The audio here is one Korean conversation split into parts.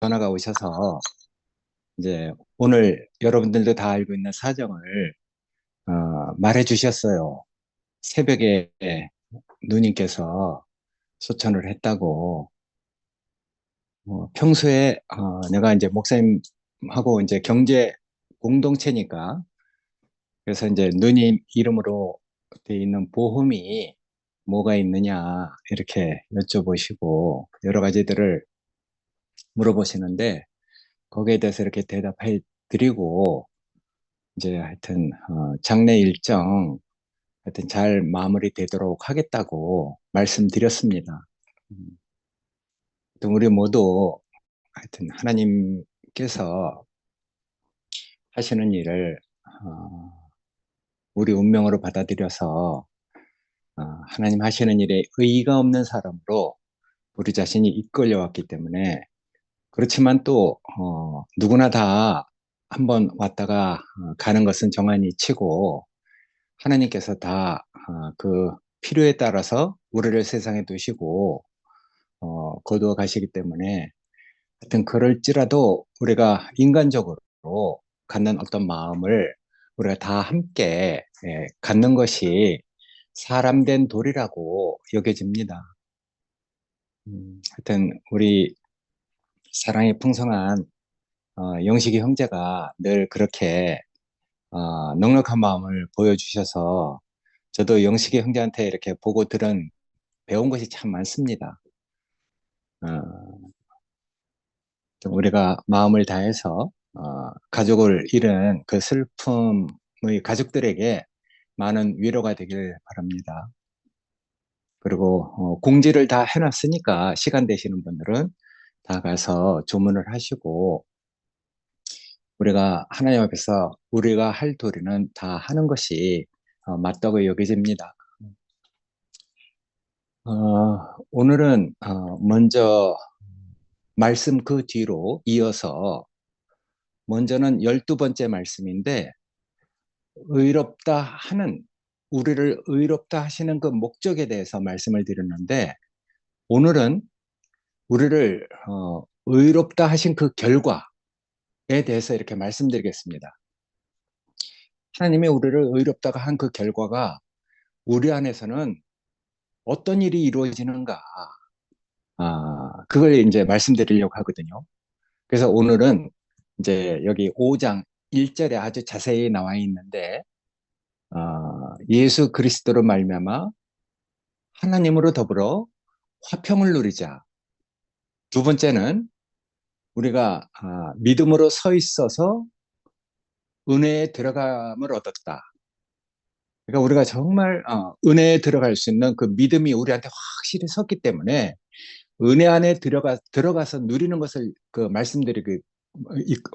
전화가 오셔서 이제 오늘 여러분들도 다 알고 있는 사정을 말해 주셨어요. 새벽에 누님께서 소천을 했다고. 평소에 내가 이제 목사님하고 이제 경제 공동체니까, 그래서 이제 누님 이름으로 돼 있는 보험이 뭐가 있느냐 이렇게 여쭤보시고 여러 가지들을 물어보시는데, 거기에 대해서 이렇게 대답해 드리고 이제 하여튼 장례 일정 하여튼 잘 마무리되도록 하겠다고 말씀드렸습니다. 음, 하여튼 우리 모두 하여튼 하나님께서 하시는 일을 우리 운명으로 받아들여서 하나님 하시는 일에 의의가 없는 사람으로 우리 자신이 이끌려왔기 때문에, 그렇지만 또 누구나 다 한번 왔다가 가는 것은 정한이 치고, 하나님께서 다 그 필요에 따라서 우리를 세상에 두시고 거두어 가시기 때문에, 하여튼 그럴지라도 우리가 인간적으로 갖는 어떤 마음을 우리가 다 함께 갖는 것이 사람된 도리라고 여겨집니다. 하여튼 우리 사랑이 풍성한 영식이 형제가 늘 그렇게 넉넉한 마음을 보여주셔서, 저도 영식이 형제한테 이렇게 보고 들은 배운 것이 참 많습니다. 어, 우리가 마음을 다해서 가족을 잃은 그 슬픔의 가족들에게 많은 위로가 되길 바랍니다. 그리고 공지를 다 해놨으니까 시간 되시는 분들은 다 가서 조문을 하시고, 우리가 하나님 앞에서 우리가 할 도리는 다 하는 것이 맞다고 여겨집니다. 오늘은 먼저 말씀 그 뒤로 이어서, 먼저는 12번째 말씀인데, 의롭다 하는, 우리를 의롭다 하시는 그 목적에 대해서 말씀을 드렸는데, 오늘은 우리를 의롭다 하신 그 결과에 대해서 이렇게 말씀드리겠습니다. 하나님이 우리를 의롭다가 한 그 결과가 우리 안에서는 어떤 일이 이루어지는가, 그걸 이제 말씀드리려고 하거든요. 그래서 오늘은 이제 여기 5장 1절에 아주 자세히 나와 있는데, 예수 그리스도로 말미암아 하나님으로 더불어 화평을 누리자. 두 번째는 우리가 믿음으로 서 있어서 은혜에 들어감을 얻었다. 그러니까 우리가 정말 은혜에 들어갈 수 있는 그 믿음이 우리한테 확실히 섰기 때문에, 은혜 안에 들어가서 누리는 것을 그 말씀드리고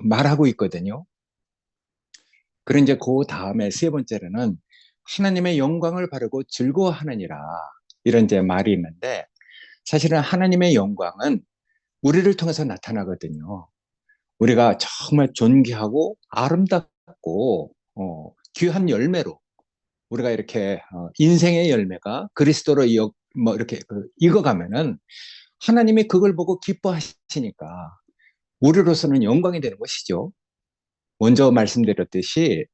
말하고 있거든요. 그런 이제 그 다음에 세 번째로는 하나님의 영광을 바르고 즐거워하느니라, 이런 이제 말이 있는데, 사실은 하나님의 영광은 우리를 통해서 나타나거든요. 우리가 정말 존귀하고 아름답고 귀한 열매로, 우리가 이렇게 인생의 열매가 그리스도로 뭐 이렇게 익어가면은 하나님이 그걸 보고 기뻐하시니까 우리로서는 영광이 되는 것이죠. 먼저 말씀드렸듯이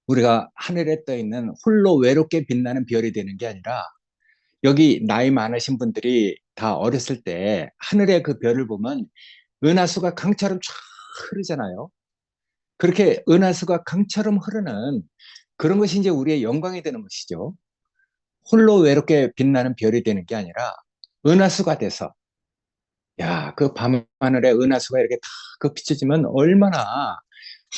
우리가 하늘에 떠 있는 홀로 외롭게 빛나는 별이 되는 게 아니라, 여기 나이 많으신 분들이 다 어렸을 때 하늘의 그 별을 보면 은하수가 강처럼 쫙 흐르잖아요. 그렇게 은하수가 강처럼 흐르는 그런 것이 이제 우리의 영광이 되는 것이죠. 홀로 외롭게 빛나는 별이 되는 게 아니라 은하수가 돼서, 야, 그 밤하늘에 은하수가 이렇게 다 그 비춰지면 얼마나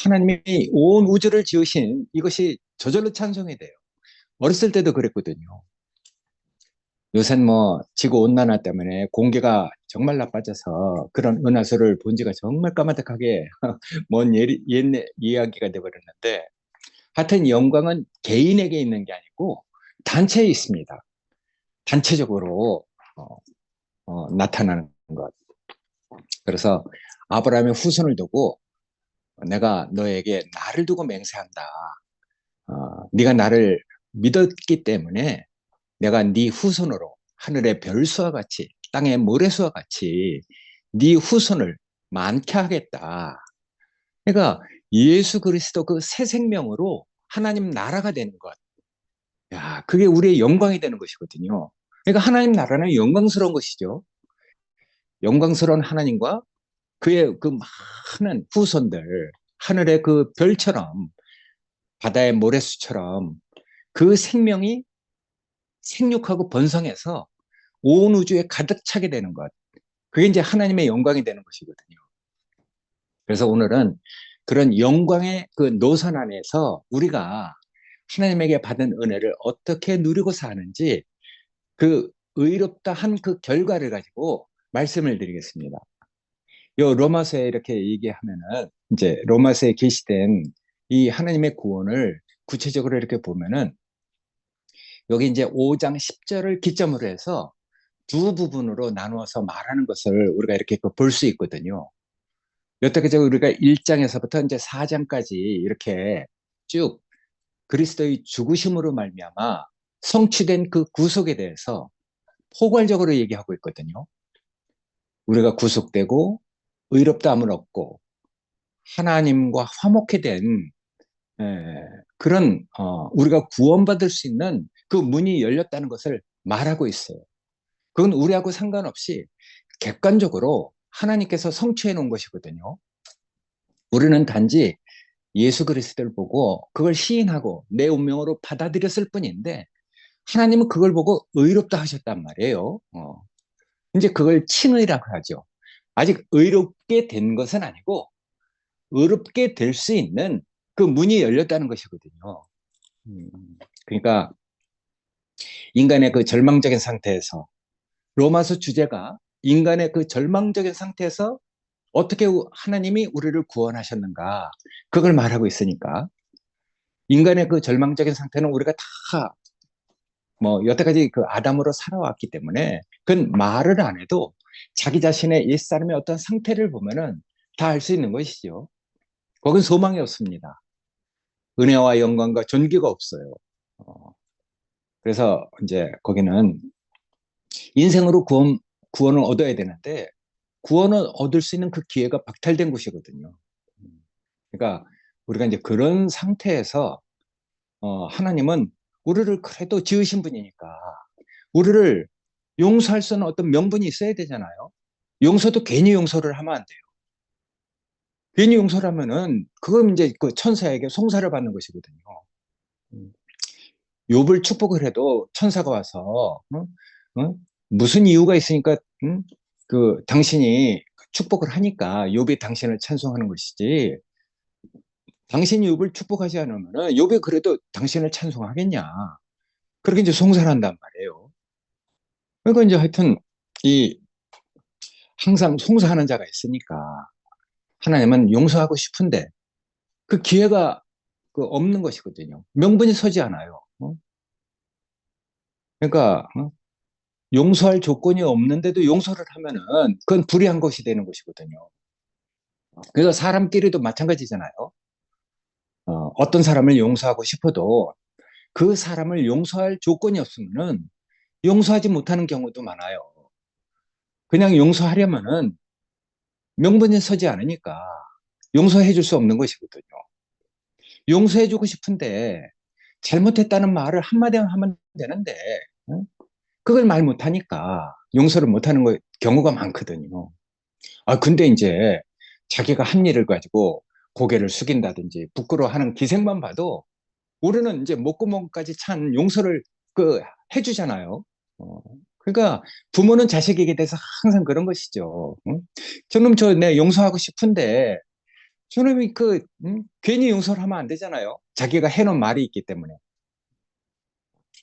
하나님이 온 우주를 지으신 이것이 저절로 찬송이 돼요. 어렸을 때도 그랬거든요. 요새는 뭐 지구 온난화 때문에 공기가 정말 나빠져서 그런 은하수를 본 지가 정말 까마득하게 먼 옛날 이야기가 돼버렸는데, 하여튼 영광은 개인에게 있는 게 아니고 단체에 있습니다. 단체적으로 나타나는 것. 그래서 아브라함의 후손을 두고 내가 너에게 나를 두고 맹세한다. 네가 나를 믿었기 때문에 내가 네 후손으로 하늘의 별수와 같이 땅의 모래수와 같이 네 후손을 많게 하겠다. 그러니까 예수 그리스도 그 새 생명으로 하나님 나라가 되는 것. 야, 그게 우리의 영광이 되는 것이거든요. 그러니까 하나님 나라는 영광스러운 것이죠. 영광스러운 하나님과 그의 그 많은 후손들, 하늘의 그 별처럼, 바다의 모래수처럼 그 생명이 생육하고 번성해서 온 우주에 가득 차게 되는 것. 그게 이제 하나님의 영광이 되는 것이거든요. 그래서 오늘은 그런 영광의 그 노선 안에서 우리가 하나님에게 받은 은혜를 어떻게 누리고 사는지 그 의롭다 한 그 결과를 가지고 말씀을 드리겠습니다. 요 로마서에 이렇게 얘기하면은 이제 로마서에 게시된 이 하나님의 구원을 구체적으로 이렇게 보면은 여기 이제 5장 10절을 기점으로 해서 두 부분으로 나누어서 말하는 것을 우리가 이렇게 볼 수 있거든요. 여태까지 우리가 1장에서부터 이제 4장까지 이렇게 쭉 그리스도의 죽으심으로 말미암아 성취된 그 구속에 대해서 포괄적으로 얘기하고 있거든요. 우리가 구속되고 의롭다함을 얻고 하나님과 화목해 된 그런 우리가 구원받을 수 있는 그 문이 열렸다는 것을 말하고 있어요. 그건 우리하고 상관없이 객관적으로 하나님께서 성취해 놓은 것이거든요. 우리는 단지 예수 그리스도를 보고 그걸 시인하고 내 운명으로 받아들였을 뿐인데 하나님은 그걸 보고 의롭다 하셨단 말이에요. 이제 그걸 칭의라고 하죠. 아직 의롭게 된 것은 아니고 의롭게 될 수 있는 그 문이 열렸다는 것이거든요. 음, 그러니까 인간의 그 절망적인 상태에서 로마서 주제가 인간의 그 절망적인 상태에서 어떻게 하나님이 우리를 구원하셨는가 그걸 말하고 있으니까 인간의 그 절망적인 상태는 우리가 다 뭐 여태까지 그 아담으로 살아왔기 때문에 그건 말을 안 해도 자기 자신의 옛사람의 어떤 상태를 보면은 다 알 수 있는 것이죠. 거긴 소망이 없습니다. 은혜와 영광과 존귀가 없어요. 어, 그래서 이제 거기는 인생으로 구원을 얻어야 되는데 구원을 얻을 수 있는 그 기회가 박탈된 곳이거든요. 그러니까 우리가 이제 그런 상태에서 하나님은 우리를 그래도 지으신 분이니까 우리를 용서할 수 있는 어떤 명분이 있어야 되잖아요. 용서도 괜히 용서를 하면 안 돼요. 괜히 용서를 하면은 그건 이제 그 천사에게 송사를 받는 것이거든요. 음. 욥을 축복을 해도 천사가 와서 어? 무슨 이유가 있으니까 그 당신이 축복을 하니까 욥이 당신을 찬송하는 것이지 당신이 욥을 축복하지 않으면 욥이 그래도 당신을 찬송하겠냐 그렇게 이제 송사를 한단 말이에요. 그러니까 이제 하여튼 이 항상 송사하는 자가 있으니까 하나님은 용서하고 싶은데 그 기회가 그 없는 것이거든요. 명분이 서지 않아요. 그러니까 용서할 조건이 없는데도 용서를 하면은 그건 불의한 것이 되는 것이거든요. 그래서 사람끼리도 마찬가지잖아요. 어떤 사람을 용서하고 싶어도 그 사람을 용서할 조건이 없으면은 용서하지 못하는 경우도 많아요. 그냥 용서하려면은 명분이 서지 않으니까 용서해 줄 수 없는 것이거든요. 용서해 주고 싶은데 잘못했다는 말을 한마디만 하면 되는데 그걸 말 못하니까 용서를 못하는 경우가 많거든요. 근데 이제 자기가 한 일을 가지고 고개를 숙인다든지 부끄러워하는 기색만 봐도 우리는 이제 목구멍까지 찬 용서를 그 해주잖아요. 어, 그러니까 부모는 자식에게 대해서 항상 그런 것이죠. 응? 저놈 내 용서하고 싶은데 저놈이 괜히 용서를 하면 안 되잖아요. 자기가 해놓은 말이 있기 때문에.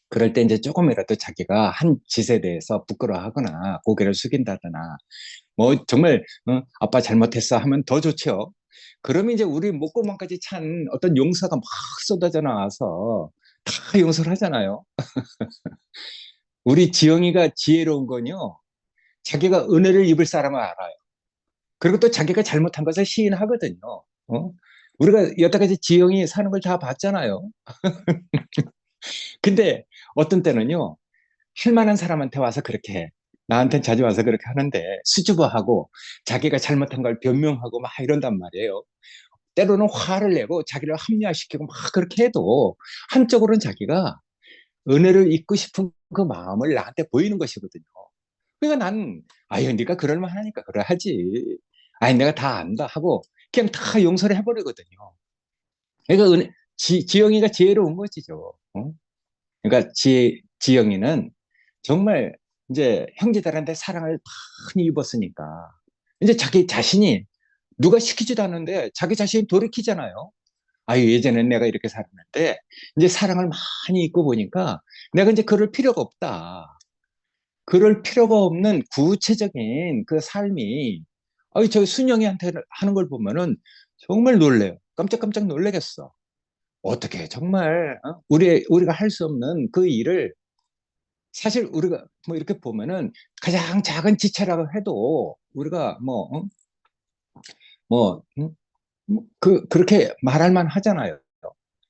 그럴 때 이제 조금이라도 자기가 한 짓에 대해서 부끄러워하거나 고개를 숙인다거나 뭐 정말 아빠 잘못했어 하면 더 좋죠. 그러면 이제 우리 목구멍까지 찬 어떤 용서가 막 쏟아져 나와서 다 용서를 하잖아요. 우리 지영이가 지혜로운 건요. 자기가 은혜를 입을 사람을 알아요. 그리고 또 자기가 잘못한 것을 시인하거든요. 우리가 여태까지 지영이 사는 걸 다 봤잖아요. 근데 어떤 때는요. 할 만한 사람한테 와서 그렇게 해. 나한테는 자주 와서 그렇게 하는데 수줍어하고 자기가 잘못한 걸 변명하고 막 이런단 말이에요. 때로는 화를 내고 자기를 합리화시키고 막 그렇게 해도 한쪽으로는 자기가 은혜를 잊고 싶은 그 마음을 나한테 보이는 것이거든요. 그러니까 난 아유 네가 그럴 만하니까 그래 하지. 아니 내가 다 안다 하고 그냥 다 용서를 해버리거든요. 그러니까 지영이가 지혜로운 것이죠. 어? 그러니까 지영이는 정말 이제 형제들한테 사랑을 많이 입었으니까 이제 자기 자신이 누가 시키지도 않는데 자기 자신이 돌이키잖아요. 아유, 예전엔 내가 이렇게 살았는데 이제 사랑을 많이 입고 보니까 내가 이제 그럴 필요가 없다. 그럴 필요가 없는 구체적인 그 삶이 아유, 저 순영이한테 하는 걸 보면은 정말 놀래요. 깜짝깜짝 놀라겠어. 어떻게 정말 우리가 할 수 없는 그 일을 사실 우리가 뭐 이렇게 보면은 가장 작은 지체라고 해도 우리가 그렇게 말할 만 하잖아요.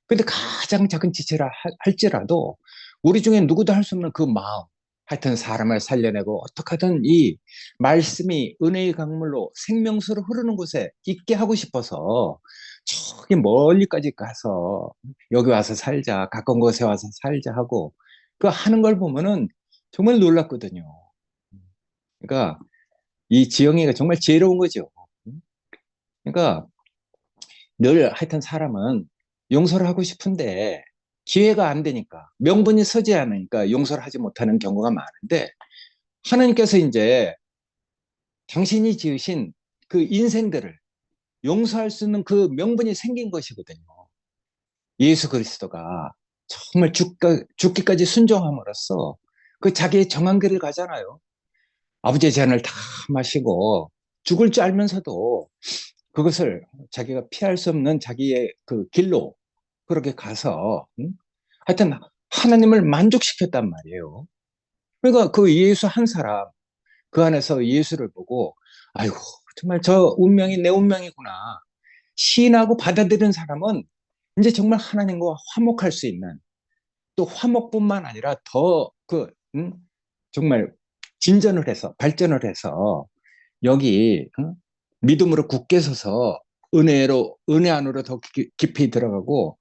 근데 가장 작은 지체라 할지라도 우리 중에 누구도 할 수 없는 그 마음, 하여튼 사람을 살려내고 어떻게 하든 이 말씀이 은혜의 강물로 생명수로 흐르는 곳에 있게 하고 싶어서 저기 멀리까지 가서 여기 와서 살자, 가까운 곳에 와서 살자 하고 그 하는 걸 보면은 정말 놀랐거든요. 그러니까 이 지영이가 정말 지혜로운 거죠. 그러니까 늘 하여튼 사람은 용서를 하고 싶은데 기회가 안 되니까 명분이 서지 않으니까 용서를 하지 못하는 경우가 많은데 하나님께서 이제 당신이 지으신 그 인생들을 용서할 수 있는 그 명분이 생긴 것이거든요. 예수 그리스도가 정말 죽기까지 순종함으로써 그 자기의 정한 길을 가잖아요. 아버지의 제안을 다 마시고 죽을 줄 알면서도 그것을 자기가 피할 수 없는 자기의 그 길로 그렇게 가서 하여튼 하나님을 만족시켰단 말이에요. 그러니까 그 예수 한 사람 그 안에서 예수를 보고 아이고 정말 저 운명이 내 운명이구나 시인하고 받아들인 사람은 이제 정말 하나님과 화목할 수 있는 또 화목뿐만 아니라 더 정말 진전을 해서 발전을 해서 여기 믿음으로 굳게 서서 은혜 안으로 더 깊이 들어가고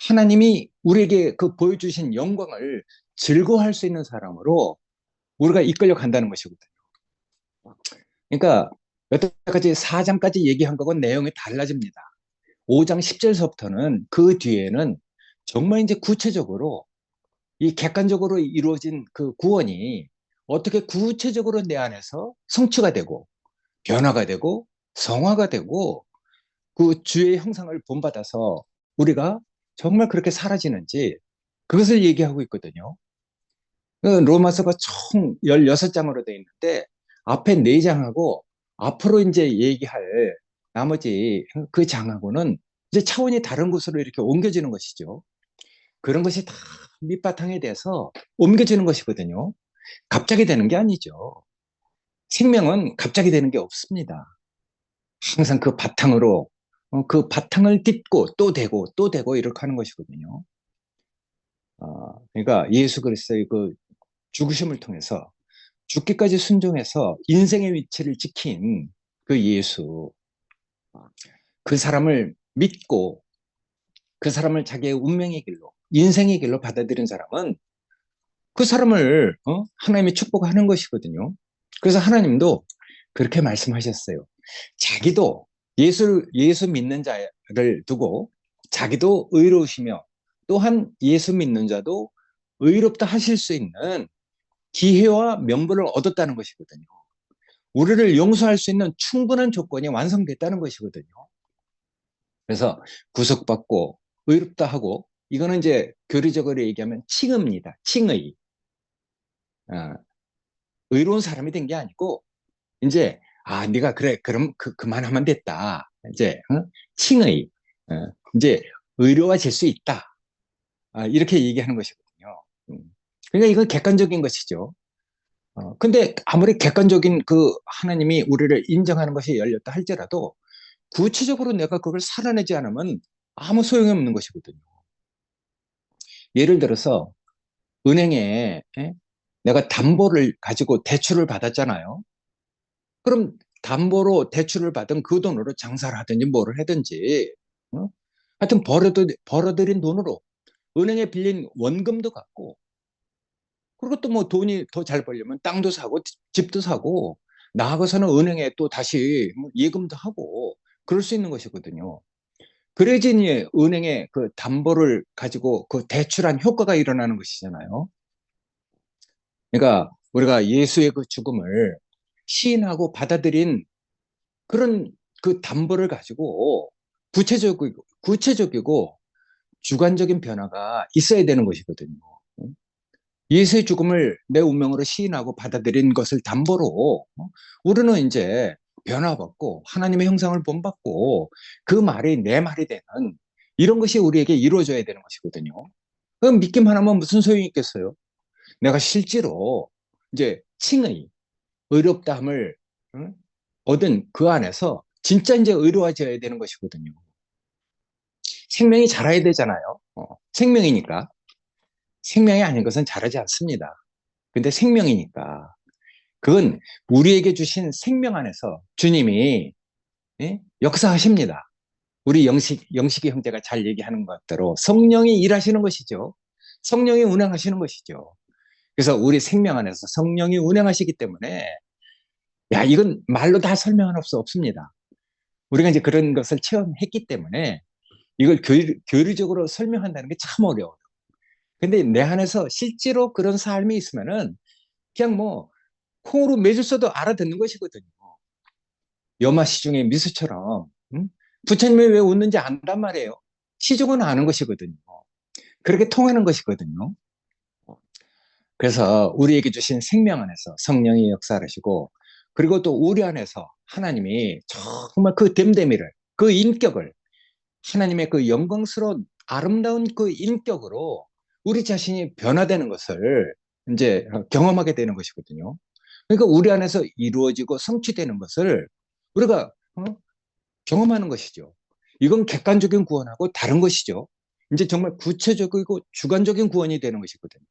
하나님이 우리에게 그 보여주신 영광을 즐거워할 수 있는 사람으로 우리가 이끌려 간다는 것이거든요. 그러니까 여태까지 4장까지 얘기한 거건 내용이 달라집니다. 5장 10절서부터는 그 뒤에는 정말 이제 구체적으로 이 객관적으로 이루어진 그 구원이 어떻게 구체적으로 내 안에서 성취가 되고 변화가 되고 성화가 되고 그 주의 형상을 본받아서 우리가 정말 그렇게 사라지는지 그것을 얘기하고 있거든요. 그 로마서가 총 16장으로 되어 있는데 앞에 4장하고 앞으로 이제 얘기할 나머지 그 장하고는 이제 차원이 다른 곳으로 이렇게 옮겨지는 것이죠. 그런 것이 다 밑바탕에 대해서 옮겨지는 것이거든요. 갑자기 되는 게 아니죠. 생명은 갑자기 되는 게 없습니다. 항상 그 바탕으로 그 바탕을 딛고 또 되고 또 되고 이렇게 하는 것이거든요. 그러니까 예수 그리스도의 그 죽으심을 통해서 죽기까지 순종해서 인생의 위치를 지킨 그 예수, 그 사람을 믿고 그 사람을 자기의 운명의 길로, 인생의 길로 받아들인 사람은 그 사람을 하나님이 축복하는 것이거든요. 그래서 하나님도 그렇게 말씀하셨어요. 자기도 예수 믿는 자를 두고 자기도 의로우시며 또한 예수 믿는 자도 의롭다 하실 수 있는 기회와 명분을 얻었다는 것이거든요. 우리를 용서할 수 있는 충분한 조건이 완성됐다는 것이거든요. 그래서 구속받고 의롭다 하고 이거는 이제 교리적으로 얘기하면 칭의입니다. 칭의. 어, 의로운 사람이 된 게 아니고 이제 네가 그래 그럼 그만하면 됐다. 이제 칭의. 어, 이제 의로워질 수 있다. 이렇게 얘기하는 것이거든요. 그러니까 이건 객관적인 것이죠. 근데 아무리 객관적인 그 하나님이 우리를 인정하는 것이 열렸다 할지라도 구체적으로 내가 그걸 살아내지 않으면 아무 소용이 없는 것이거든요. 예를 들어서 은행에 내가 담보를 가지고 대출을 받았잖아요. 그럼 담보로 대출을 받은 그 돈으로 장사를 하든지 뭐를 하든지, 어? 하여튼 벌어들인 돈으로 은행에 빌린 원금도 갚고, 그리고 또 뭐 돈이 더 잘 벌려면 땅도 사고 집도 사고, 나아가서는 은행에 또 다시 뭐 예금도 하고 그럴 수 있는 것이거든요. 그래야지 이제 은행에 그 담보를 가지고 그 대출한 효과가 일어나는 것이잖아요. 그러니까 우리가 예수의 그 죽음을 시인하고 받아들인 그런 그 담보를 가지고 구체적이고 주관적인 변화가 있어야 되는 것이거든요. 예수의 죽음을 내 운명으로 시인하고 받아들인 것을 담보로 우리는 이제 변화받고 하나님의 형상을 본받고 그 말이 내 말이 되는 이런 것이 우리에게 이루어져야 되는 것이거든요. 그럼 믿기만 하면 무슨 소용이 있겠어요? 내가 실제로 이제 칭의, 의롭다함을 응? 얻은 그 안에서 진짜 이제 의로워져야 되는 것이거든요. 생명이 자라야 되잖아요. 생명이니까. 생명이 아닌 것은 자라지 않습니다. 근데 생명이니까. 그건 우리에게 주신 생명 안에서 주님이 역사하십니다. 우리 영식이 형제가 잘 얘기하는 것대로 성령이 일하시는 것이죠. 성령이 운행하시는 것이죠. 그래서 우리 생명 안에서 성령이 운행하시기 때문에 야, 이건 말로 다 설명할 수 없습니다. 우리가 이제 그런 것을 체험했기 때문에 이걸 교리적으로 설명한다는 게 참 어려워요. 근데 내 안에서 실제로 그런 삶이 있으면은 그냥 뭐 콩으로 매주 써도 알아듣는 것이거든요. 염화 시중의 미수처럼 부처님이 왜 웃는지 안단 말이에요. 시중은 아는 것이거든요. 그렇게 통하는 것이거든요. 그래서 우리에게 주신 생명 안에서 성령이 역사하시고 그리고 또 우리 안에서 하나님이 정말 그 됨됨이를 그 인격을 하나님의 그 영광스러운 아름다운 그 인격으로 우리 자신이 변화되는 것을 이제 경험하게 되는 것이거든요. 그러니까 우리 안에서 이루어지고 성취되는 것을 우리가 경험하는 것이죠. 이건 객관적인 구원하고 다른 것이죠. 이제 정말 구체적이고 주관적인 구원이 되는 것이거든요.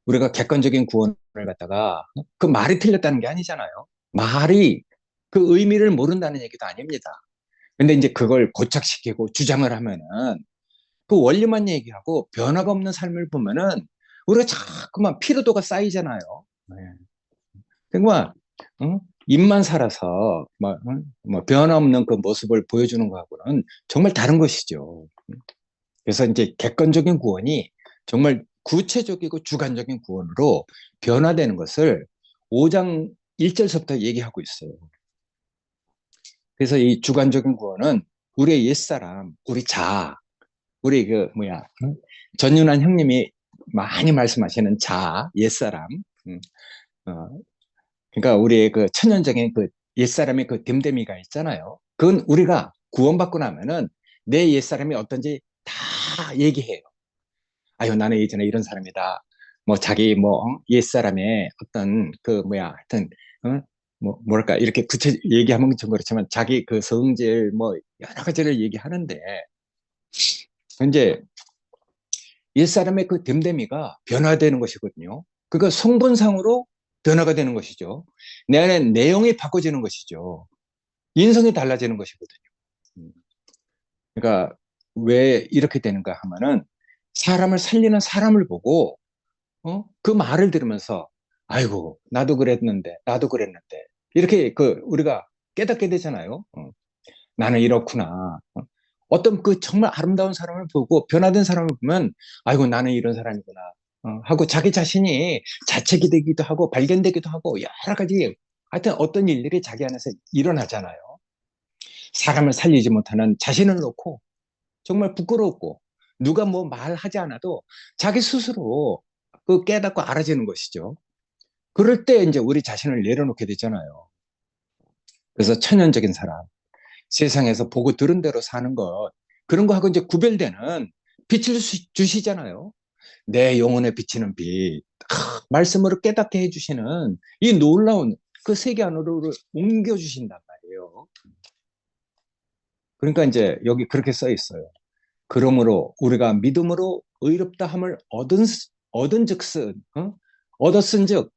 우리가 객관적인 구원을 갖다가 그 말이 틀렸다는 게 아니잖아요. 말이 그 의미를 모른다는 얘기도 아닙니다. 근데 이제 그걸 고착시키고 주장을 하면은 그 원리만 얘기하고 변화가 없는 삶을 보면은 우리가 자꾸만 피로도가 쌓이잖아요. 네. 정말 입만 살아서 뭐 변화 없는 그 모습을 보여주는 거하고는 정말 다른 것이죠. 그래서 이제 객관적인 구원이 정말 구체적이고 주관적인 구원으로 변화되는 것을 5장 1절서부터 얘기하고 있어요. 그래서 이 주관적인 구원은 우리의 옛사람, 우리 자아, 우리 그 뭐야 전윤환 형님이 많이 말씀하시는 자아, 옛사람, 어, 그러니까 우리의 그 천연적인 그 옛사람의 그 됨됨이가 있잖아요. 그건 우리가 구원받고 나면은 내 옛사람이 어떤지 다 얘기해요. 아유, 나는 예전에 이런 사람이다. 뭐 자기 뭐 옛사람의 어떤 그 뭐야 하여튼 뭐 뭐랄까 이렇게 구체 얘기하면 좀 그렇지만 자기 그 성질 뭐 여러 가지를 얘기하는데 이제 옛사람의 그 됨됨이가 변화되는 것이거든요. 그러니까 성분상으로 변화가 되는 것이죠. 내 안에 내용이 바꿔지는 것이죠. 인성이 달라지는 것이거든요. 음. 그러니까 왜 이렇게 되는가 하면은 사람을 살리는 사람을 보고 그 말을 들으면서 아이고 나도 그랬는데 이렇게 그 우리가 깨닫게 되잖아요. 나는 이렇구나. 어떤 그 정말 아름다운 사람을 보고 변화된 사람을 보면 아이고 나는 이런 사람이구나 하고 자기 자신이 자책이 되기도 하고 발견되기도 하고 여러 가지 하여튼 어떤 일들이 자기 안에서 일어나잖아요. 사람을 살리지 못하는 자신을 놓고 정말 부끄럽고 누가 뭐 말하지 않아도 자기 스스로 그 깨닫고 알아지는 것이죠. 그럴 때 이제 우리 자신을 내려놓게 되잖아요. 그래서 천연적인 사람, 세상에서 보고 들은 대로 사는 것, 그런 거하고 이제 구별되는 빛을 주시잖아요. 내 영혼에 비치는 빛, 말씀으로 깨닫게 해주시는 이 놀라운 그 세계 안으로 옮겨주신단 말이에요. 그러니까 이제 여기 그렇게 써 있어요. 그러므로 우리가 믿음으로 의롭다함을 얻은 얻은즉슨 얻었은즉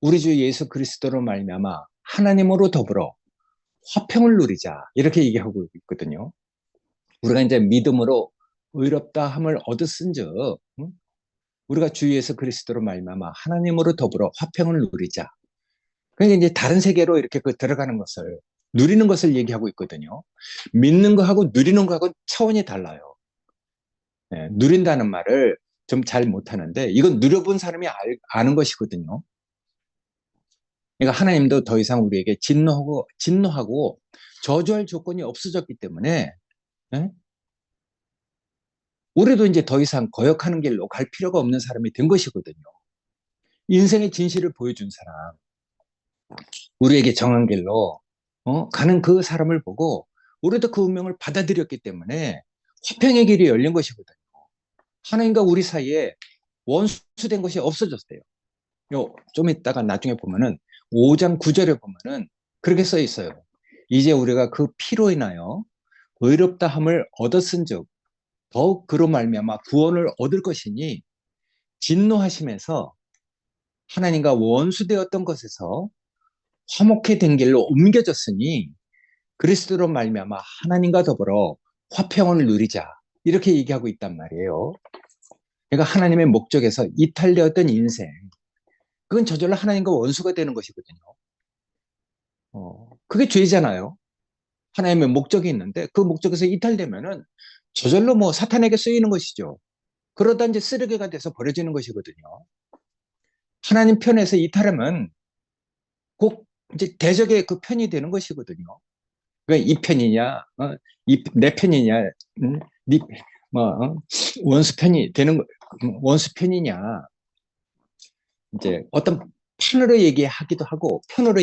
우리 주 예수 그리스도로 말미암아 하나님으로 더불어 화평을 누리자 이렇게 얘기하고 있거든요. 우리가 이제 믿음으로 의롭다 함을 얻었은즉 우리가 주 예수 그리스도로 말미암아 하나님으로 더불어 화평을 누리자. 그러니까 이제 다른 세계로 이렇게 들어가는 것을 누리는 것을 얘기하고 있거든요. 믿는 거하고 누리는 거하고 차원이 달라요. 네, 누린다는 말을 좀 잘 못하는데 이건 누려본 사람이 아는 것이거든요. 그러니까 하나님도 더 이상 우리에게 진노하고 저주할 조건이 없어졌기 때문에 네? 우리도 이제 더 이상 거역하는 길로 갈 필요가 없는 사람이 된 것이거든요. 인생의 진실을 보여준 사람, 우리에게 정한 길로 가는 그 사람을 보고 우리도 그 운명을 받아들였기 때문에 화평의 길이 열린 것이거든요. 하나님과 우리 사이에 원수된 것이 없어졌어요. 좀 이따가 나중에 보면은 5장 9절에 보면은 그렇게 써 있어요. 이제 우리가 그 피로 인하여 의롭다 함을 얻었은즉 더욱 그로 말미암아 구원을 얻을 것이니 진노하심에서 하나님과 원수되었던 것에서 화목해 된 길로 옮겨졌으니 그리스도로 말미암아 하나님과 더불어 화평을 누리자 이렇게 얘기하고 있단 말이에요. 그러니까 하나님의 목적에서 이탈되었던 인생 그건 저절로 하나님과 원수가 되는 것이거든요. 그게 죄잖아요. 하나님의 목적이 있는데 그 목적에서 이탈되면은 저절로 뭐 사탄에게 쓰이는 것이죠. 그러다 이제 쓰레기가 돼서 버려지는 것이거든요. 하나님 편에서 이탈하면 꼭 이제 대적의 그 편이 되는 것이거든요. 그러니까 이 편이냐, 내 편이냐, 네, 원수 편이 되는 원수 편이냐. 이제 어떤 편으로 얘기하기도 하고 편으로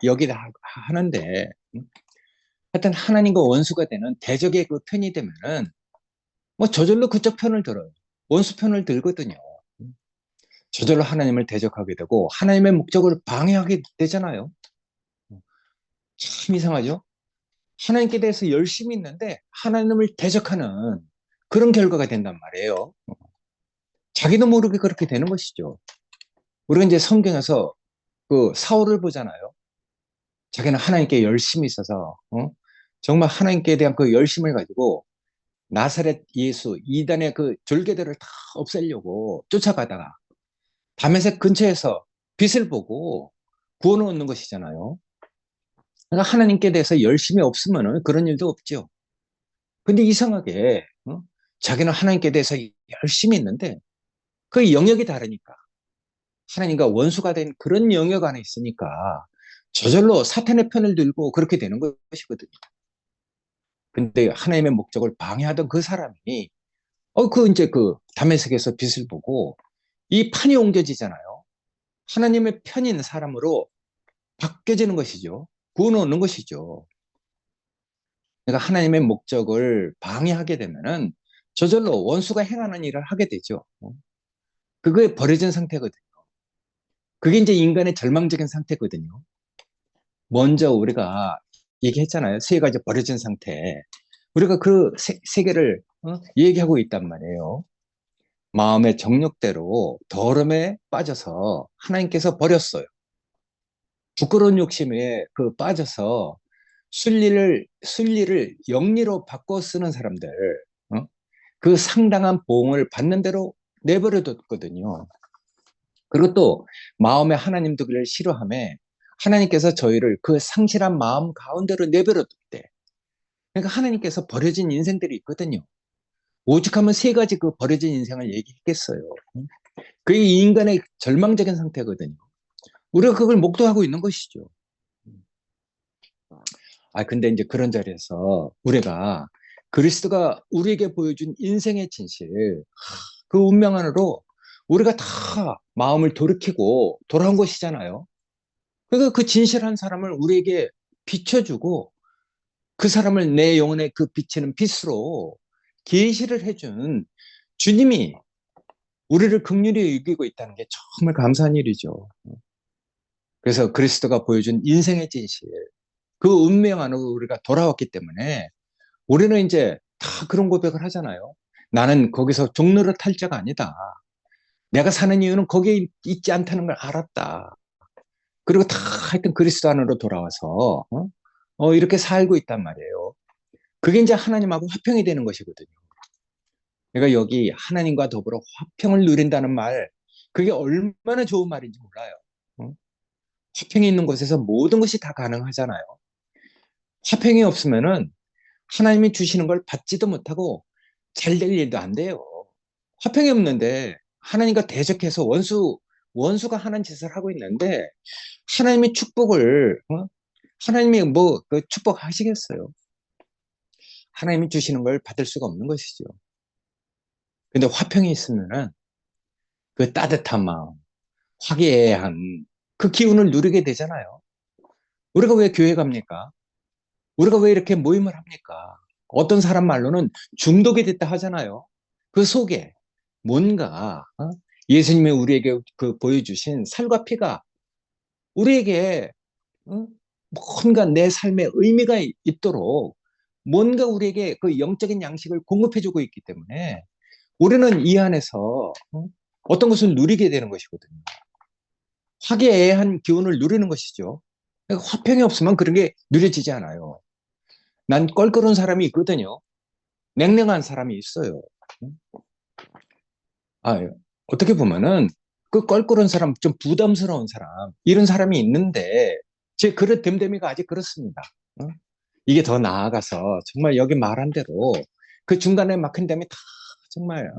여기도 하는데 하여튼 하나님과 원수가 되는 대적의 그 편이 되면은 뭐 저절로 그쪽 편을 들어요. 원수 편을 들거든요. 저절로 하나님을 대적하게 되고 하나님의 목적을 방해하게 되잖아요. 참 이상하죠? 하나님께 대해서 열심히 있는데 하나님을 대적하는 그런 결과가 된단 말이에요. 자기도 모르게 그렇게 되는 것이죠. 우리가 이제 성경에서 그 사울을 보잖아요. 자기는 하나님께 열심히 있어서 정말 하나님께 대한 그 열심을 가지고 나사렛 예수 이단의 그 졸개들을 다 없애려고 쫓아가다가 다메섹 근처에서 빛을 보고 구원을 얻는 것이잖아요. 그러니까 하나님께 대해서 열심이 없으면 그런 일도 없죠. 근데 이상하게 자기는 하나님께 대해서 열심히 있는데 그 영역이 다르니까 하나님과 원수가 된 그런 영역 안에 있으니까 저절로 사탄의 편을 들고 그렇게 되는 것이거든요. 근데 하나님의 목적을 방해하던 그 사람이 이제 그 다메섹에서 빛을 보고 이 판이 옮겨지잖아요. 하나님의 편인 사람으로 바뀌어지는 것이죠. 구원 얻는 것이죠. 그러니까 하나님의 목적을 방해하게 되면은 저절로 원수가 행하는 일을 하게 되죠. 그게 버려진 상태거든요. 그게 이제 인간의 절망적인 상태거든요. 먼저 우리가 얘기했잖아요. 세 가지 버려진 상태. 우리가 그 세 개를 얘기하고 있단 말이에요. 마음의 정욕대로 더러움에 빠져서 하나님께서 부끄러운 욕심에 빠져서 순리를 영리로 바꿔 쓰는 사람들, 그 상당한 보응을 받는 대로 내버려뒀거든요. 그리고 또 마음에 하나님 두기를 싫어하며 하나님께서 저희를 그 상실한 마음 가운데로 내버려뒀대. 그러니까 하나님께서 버려진 인생들이 있거든요. 오죽하면 세 가지 그 버려진 인생을 얘기했겠어요. 그게 인간의 절망적인 상태거든요. 우리가 그걸 목도하고 있는 것이죠. 근데 이제 그런 자리에서 우리가 그리스도가 우리에게 보여준 인생의 진실, 그 운명 안으로 우리가 다 마음을 돌이키고 돌아온 것이잖아요. 그러니까 그 진실한 사람을 우리에게 비춰주고 그 사람을 내 영혼에 그 비치는 빛으로 계시를 해준 주님이 우리를 긍휼히 여기고 있다는 게 정말 감사한 일이죠. 그래서 그리스도가 보여준 인생의 진실, 그 운명 안으로 우리가 돌아왔기 때문에 우리는 이제 다 그런 고백을 하잖아요. 나는 거기서 종로를 탈 자가 아니다. 내가 사는 이유는 거기에 있지 않다는 걸 알았다. 그리고 다 하여튼 그리스도 안으로 돌아와서 이렇게 살고 있단 말이에요. 그게 이제 하나님하고 화평이 되는 것이거든요. 그러니까 여기 하나님과 더불어 화평을 누린다는 말, 그게 얼마나 좋은 말인지 몰라요. 어? 화평이 있는 곳에서 모든 것이 다 가능하잖아요. 화평이 없으면은 하나님이 주시는 걸 받지도 못하고 잘 될 일도 안 돼요. 화평이 없는데 하나님과 대적해서 원수가 하는 짓을 하고 있는데 하나님의 축복을, 하나님이 그 축복하시겠어요? 하나님이 주시는 걸 받을 수가 없는 것이죠. 근데 화평이 있으면은 그 따뜻한 마음, 화기애애한 그 기운을 누리게 되잖아요. 우리가 왜 교회 갑니까? 우리가 왜 이렇게 모임을 합니까? 어떤 사람 말로는 중독이 됐다 하잖아요. 그 속에 뭔가 예수님이 우리에게 그 보여주신 살과 피가 우리에게 뭔가 내 삶에 의미가 있도록 뭔가 우리에게 그 영적인 양식을 공급해주고 있기 때문에 우리는 이 안에서 어떤 것을 누리게 되는 것이거든요. 화기애애한 기운을 누리는 것이죠. 그러니까 화평이 없으면 그런 게 누려지지 않아요. 난 껄끄러운 사람이 있거든요. 냉랭한 사람이 있어요. 아, 어떻게 보면은 그 껄끄러운 사람, 좀 부담스러운 사람, 이런 사람이 있는데 제 그릇 됨됨이가 아직 그렇습니다. 어? 이게 더 나아가서 정말 여기 말한 대로 그 중간에 막힌 다음에 다 정말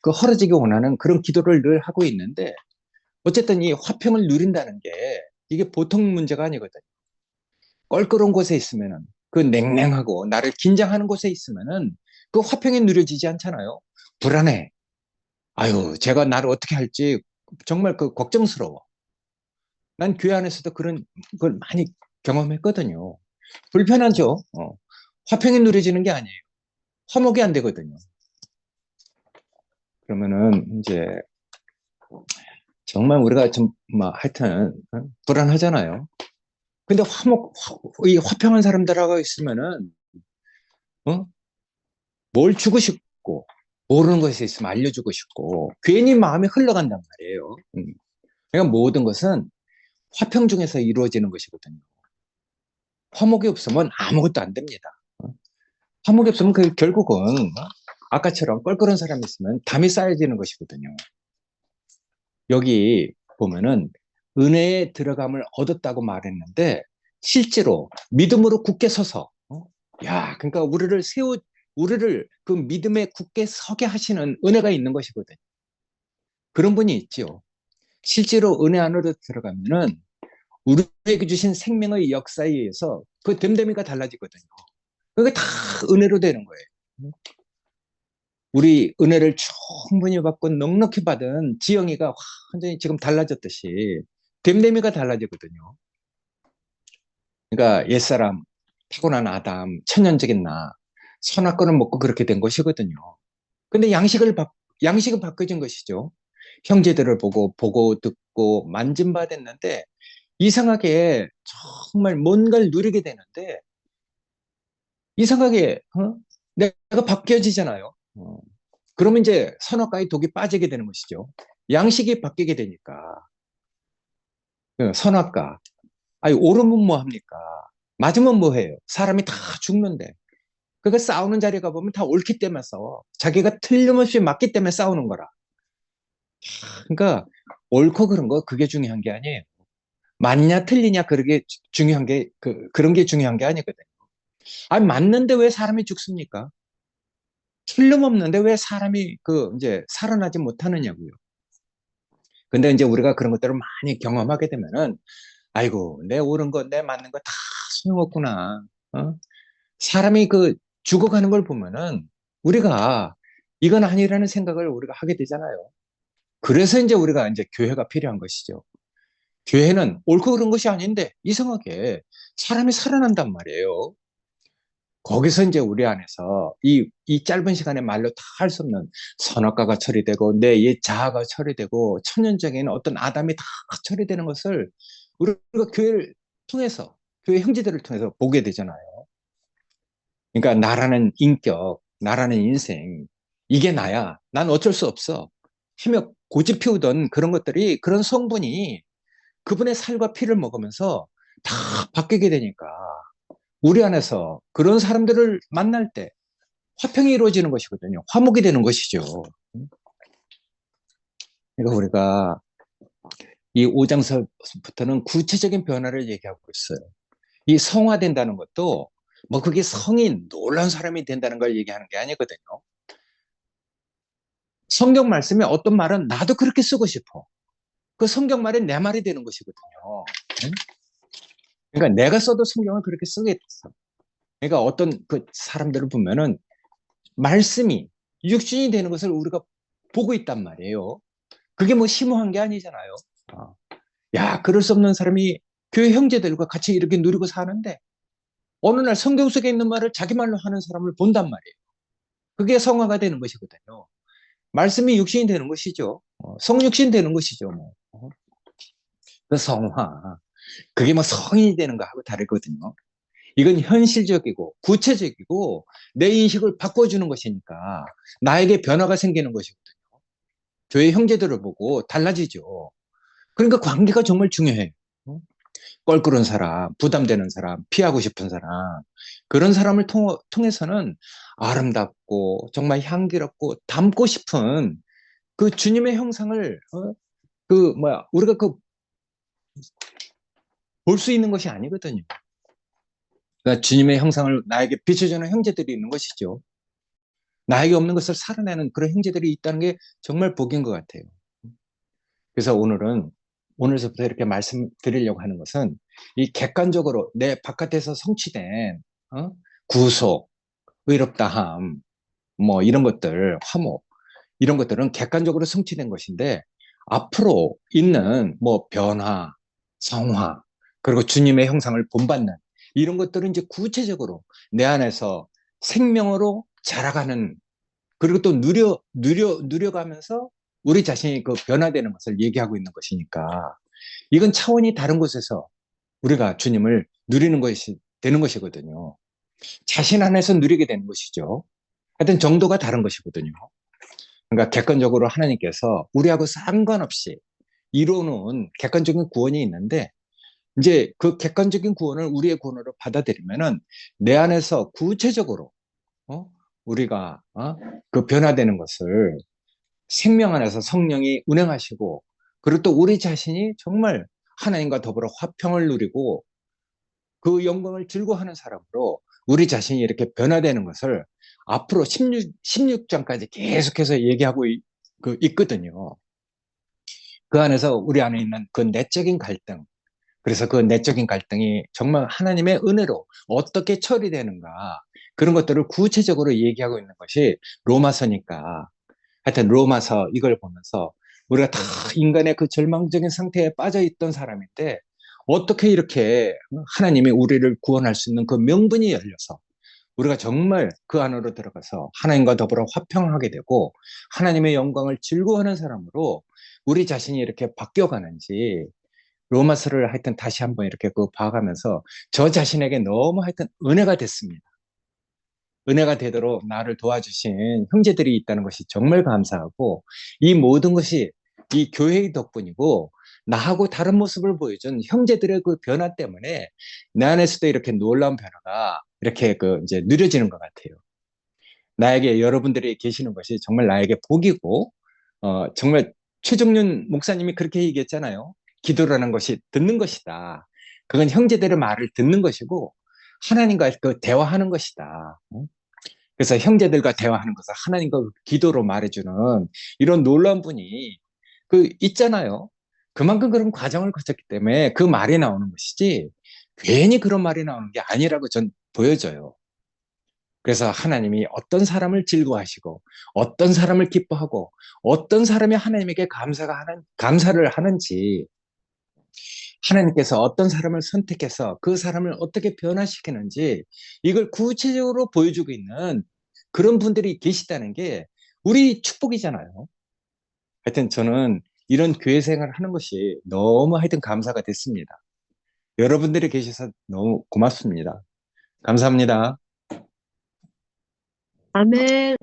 그 허러지기 원하는 그런 기도를 늘 하고 있는데 어쨌든 이 화평을 누린다는 게 이게 보통 문제가 아니거든요. 껄끄러운 곳에 있으면은 그 냉랭하고 나를 긴장하는 곳에 있으면은 그 화평이 누려지지 않잖아요. 불안해. 아유, 제가 나를 어떻게 할지 정말 그 걱정스러워. 난 교회 안에서도 그런 걸 많이 경험했거든요. 불편하죠. 화평이 누려지는 게 아니에요. 화목이 안 되거든요. 그러면은 이제 정말 우리가 좀 뭐 하여튼 불안하잖아요. 근데 이 화평한 사람들하고 있으면은 어? 뭘 주고 싶고 모르는 것이 있으면 알려주고 싶고 괜히 마음이 흘러간단 말이에요. 그러니까 모든 것은 화평 중에서 이루어지는 것이거든요. 화목이 없으면 아무것도 안 됩니다. 화목이 없으면 그 결국은 아까처럼 껄끄러운 사람이 있으면 담이 쌓여지는 것이거든요. 여기 보면은 은혜에 들어감을 얻었다고 말했는데 실제로 믿음으로 굳게 서서 야, 그러니까 우리를 그 믿음에 굳게 서게 하시는 은혜가 있는 것이거든요. 그런 분이 있죠. 실제로 은혜 안으로 들어가면은 우리에게 주신 생명의 역사에 의해서 그 됨됨이가 달라지거든요. 그게 다 은혜로 되는 거예요. 우리 은혜를 충분히 받고 넉넉히 받은 지영이가 완전히 지금 달라졌듯이 됨됨이가 달라지거든요. 그러니까 옛사람, 타고난 아담, 천연적인 나, 선악과를 먹고 그렇게 된 것이거든요. 근데 양식은 바뀌어진 것이죠. 형제들을 보고 듣고 만진 바 됐는데 이상하게 정말 뭔가를 누리게 되는데 이상하게 내가 바뀌어지잖아요. 그러면 이제 선악과의 독이 빠지게 되는 것이죠. 양식이 바뀌게 되니까 선악과 아니 옳으면 뭐 합니까? 맞으면 뭐 해요? 사람이 다 죽는데 그러니까 싸우는 자리에 가보면 다 옳기 때문에 싸워. 자기가 틀림없이 맞기 때문에 싸우는 거라. 그러니까 옳고 그런 거 그게 중요한 게 아니에요. 맞냐 틀리냐 그게 중요한 게 그런 게 중요한 게 아니거든요. 아니 맞는데 왜 사람이 죽습니까? 틀림없는데 왜 사람이 이제 살아나지 못하느냐고요. 근데 이제 우리가 그런 것들을 많이 경험하게 되면은 아이고 내 옳은 거 내 맞는 거 다 소용없구나. 사람이 죽어가는 걸 보면은 우리가 이건 아니라는 생각을 우리가 하게 되잖아요. 그래서 이제 우리가 이제 교회가 필요한 것이죠. 교회는 옳고 그런 것이 아닌데 이상하게 사람이 살아난단 말이에요. 거기서 이제 우리 안에서 이 짧은 시간에 말로 다 할 수 없는 선악과가 처리되고 내 옛 자아가 처리되고 천연적인 어떤 아담이 다 처리되는 것을 우리가 교회를 통해서 교회 형제들을 통해서 보게 되잖아요. 그러니까 나라는 인격, 나라는 인생 이게 나야. 난 어쩔 수 없어. 하며 고집 피우던 그런 것들이, 그런 성분이 그분의 살과 피를 먹으면서 다 바뀌게 되니까 우리 안에서 그런 사람들을 만날 때 화평이 이루어지는 것이거든요. 화목이 되는 것이죠. 그러니까 우리가 이 5장서부터는 구체적인 변화를 얘기하고 있어요. 이 성화된다는 것도 뭐 그게 성인, 놀라운 사람이 된다는 걸 얘기하는 게 아니거든요. 성경 말씀에 어떤 말은 나도 그렇게 쓰고 싶어. 그 성경 말이 내 말이 되는 것이거든요. 응? 그러니까 내가 써도 성경을 그렇게 쓰겠어. 그러니까 어떤 그 사람들을 보면은 말씀이 육신이 되는 것을 우리가 보고 있단 말이에요. 그게 뭐 심오한 게 아니잖아요. 어. 야, 그럴 수 없는 사람이 교회 형제들과 같이 이렇게 누리고 사는데 어느 날 성경 속에 있는 말을 자기 말로 하는 사람을 본단 말이에요. 그게 성화가 되는 것이거든요. 말씀이 육신이 되는 것이죠. 성육신 되는 것이죠. 뭐. 그 성화. 그게 뭐 성인이 되는 거하고 다르거든요. 이건 현실적이고 구체적이고 내 인식을 바꿔주는 것이니까 나에게 변화가 생기는 것이거든요. 교회 형제들을 보고 달라지죠. 그러니까 관계가 정말 중요해요. 껄끄러운 사람, 부담되는 사람, 피하고 싶은 사람, 그런 사람을 통해서는 아름답고 정말 향기롭고 닮고 싶은 그 주님의 형상을 우리가 그 볼 수 있는 것이 아니거든요. 그러니까 주님의 형상을 나에게 비춰주는 형제들이 있는 것이죠. 나에게 없는 것을 살아내는 그런 형제들이 있다는 게 정말 복인 것 같아요. 그래서 오늘서부터 이렇게 말씀드리려고 하는 것은 이 객관적으로 내 바깥에서 성취된 어? 구속, 의롭다함, 뭐 이런 것들, 화목, 이런 것들은 객관적으로 성취된 것인데 앞으로 있는 뭐 변화, 성화, 그리고 주님의 형상을 본받는 이런 것들은 이제 구체적으로 내 안에서 생명으로 자라가는, 그리고 또 누려가면서 우리 자신이 그 변화되는 것을 얘기하고 있는 것이니까 이건 차원이 다른 곳에서 우리가 주님을 누리는 것이 되는 것이거든요. 자신 안에서 누리게 되는 것이죠. 하여튼 정도가 다른 것이거든요. 그러니까 객관적으로 하나님께서 우리하고 상관없이 이루어놓은 객관적인 구원이 있는데 이제 그 객관적인 구원을 우리의 구원으로 받아들이면은 내 안에서 구체적으로 어? 우리가 그 변화되는 것을 생명 안에서 성령이 운행하시고 그리고 또 우리 자신이 정말 하나님과 더불어 화평을 누리고 그 영광을 즐거워하는 사람으로 우리 자신이 이렇게 변화되는 것을 앞으로 16장까지 계속해서 얘기하고 있거든요. 그 안에서 우리 안에 있는 그 내적인 갈등, 그래서 그 내적인 갈등이 정말 하나님의 은혜로 어떻게 처리되는가, 그런 것들을 구체적으로 얘기하고 있는 것이 로마서니까. 하여튼 로마서 이걸 보면서 우리가 다 인간의 그 절망적인 상태에 빠져 있던 사람인데 어떻게 이렇게 하나님이 우리를 구원할 수 있는 그 명분이 열려서 우리가 정말 그 안으로 들어가서 하나님과 더불어 화평하게 되고 하나님의 영광을 즐거워하는 사람으로 우리 자신이 이렇게 바뀌어가는지 로마서를 하여튼 다시 한번 이렇게 그 봐가면서 저 자신에게 너무 하여튼 은혜가 됐습니다. 은혜가 되도록 나를 도와주신 형제들이 있다는 것이 정말 감사하고 이 모든 것이 이 교회의 덕분이고 나하고 다른 모습을 보여준 형제들의 그 변화 때문에 내 안에서도 이렇게 놀라운 변화가 이렇게 그 이제 누려지는 것 같아요. 나에게 여러분들이 계시는 것이 정말 나에게 복이고 정말 최종윤 목사님이 그렇게 얘기했잖아요. 기도라는 것이 듣는 것이다. 그건 형제들의 말을 듣는 것이고 하나님과 그 대화하는 것이다. 그래서 형제들과 대화하는 것을 하나님과 기도로 말해주는 이런 놀라운 분이 그 있잖아요. 그만큼 그런 과정을 거쳤기 때문에 그 말이 나오는 것이지 괜히 그런 말이 나오는 게 아니라고 전 보여져요. 그래서 하나님이 어떤 사람을 즐거워하시고 어떤 사람을 기뻐하고 어떤 사람이 하나님에게 감사를 하는지, 하나님께서 어떤 사람을 선택해서 그 사람을 어떻게 변화시키는지 이걸 구체적으로 보여주고 있는 그런 분들이 계시다는 게 우리 축복이잖아요. 하여튼 저는 이런 교회 생활을 하는 것이 너무 하여튼 감사가 됐습니다. 여러분들이 계셔서 너무 고맙습니다. 감사합니다. 아멘.